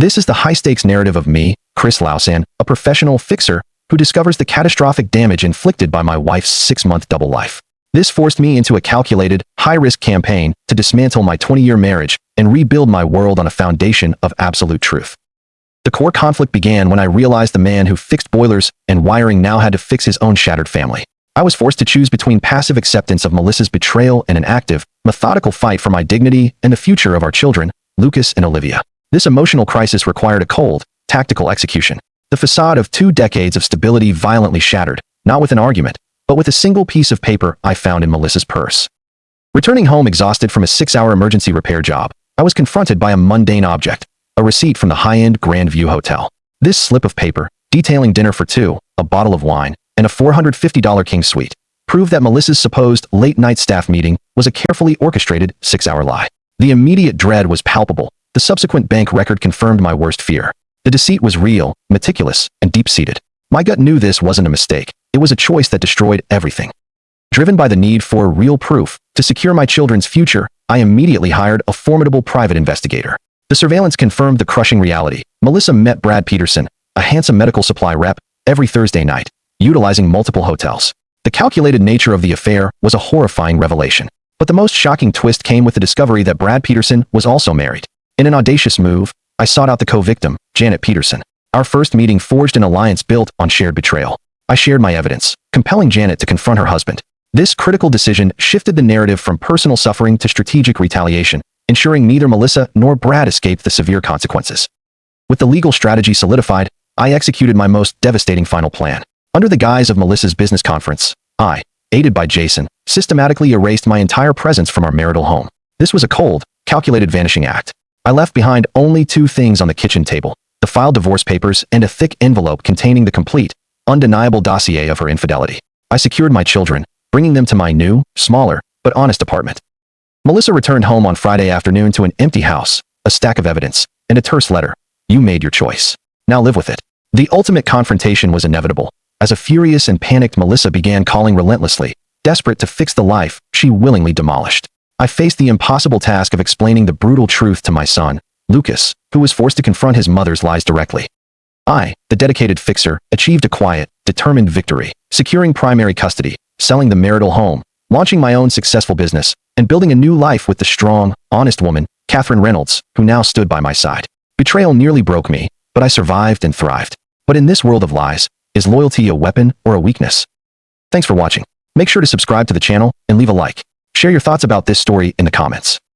This is the high-stakes narrative of me, Chris Lausan, a professional fixer who discovers the catastrophic damage inflicted by my wife's 6-month double life. This forced me into a calculated, high-risk campaign to dismantle my 20-year marriage and rebuild my world on a foundation of absolute truth. The core conflict began when I realized the man who fixed boilers and wiring now had to fix his own shattered family. I was forced to choose between passive acceptance of Melissa's betrayal and an active, methodical fight for my dignity and the future of our children, Lucas and Olivia. This emotional crisis required a cold, tactical execution. The facade of 2 decades of stability violently shattered, not with an argument, but with a single piece of paper I found in Melissa's purse. Returning home exhausted from a 6-hour emergency repair job, I was confronted by a mundane object, a receipt from the high-end Grand View Hotel. This slip of paper, detailing dinner for 2, a bottle of wine, and a $450 King Suite, proved that Melissa's supposed late-night staff meeting was a carefully orchestrated 6-hour lie. The immediate dread was palpable. The subsequent bank record confirmed my worst fear. The deceit was real, meticulous, and deep-seated. My gut knew this wasn't a mistake. It was a choice that destroyed everything. Driven by the need for real proof to secure my children's future, I immediately hired a formidable private investigator. The surveillance confirmed the crushing reality. Melissa met Brad Peterson, a handsome medical supply rep, every Thursday night, utilizing multiple hotels. The calculated nature of the affair was a horrifying revelation. But the most shocking twist came with the discovery that Brad Peterson was also married. In an audacious move, I sought out the co-victim, Janet Peterson. Our first meeting forged an alliance built on shared betrayal. I shared my evidence, compelling Janet to confront her husband. This critical decision shifted the narrative from personal suffering to strategic retaliation, ensuring neither Melissa nor Brad escaped the severe consequences. With the legal strategy solidified, I executed my most devastating final plan. Under the guise of Melissa's business conference, I, aided by Jason, systematically erased my entire presence from our marital home. This was a cold, calculated vanishing act. I left behind only 2 things on the kitchen table: the filed divorce papers and a thick envelope containing the complete, undeniable dossier of her infidelity. I secured my children, bringing them to my new, smaller, but honest apartment. Melissa returned home on Friday afternoon to an empty house, a stack of evidence, and a terse letter. You made your choice. Now live with it. The ultimate confrontation was inevitable, as a furious and panicked Melissa began calling relentlessly, desperate to fix the life she willingly demolished. I faced the impossible task of explaining the brutal truth to my son, Lucas, who was forced to confront his mother's lies directly. I, the dedicated fixer, achieved a quiet, determined victory, securing primary custody, selling the marital home, launching my own successful business, and building a new life with the strong, honest woman, Catherine Reynolds, who now stood by my side. Betrayal nearly broke me, but I survived and thrived. But in this world of lies, is loyalty a weapon or a weakness? Thanks for watching. Make sure to subscribe to the channel and leave a like. Share your thoughts about this story in the comments.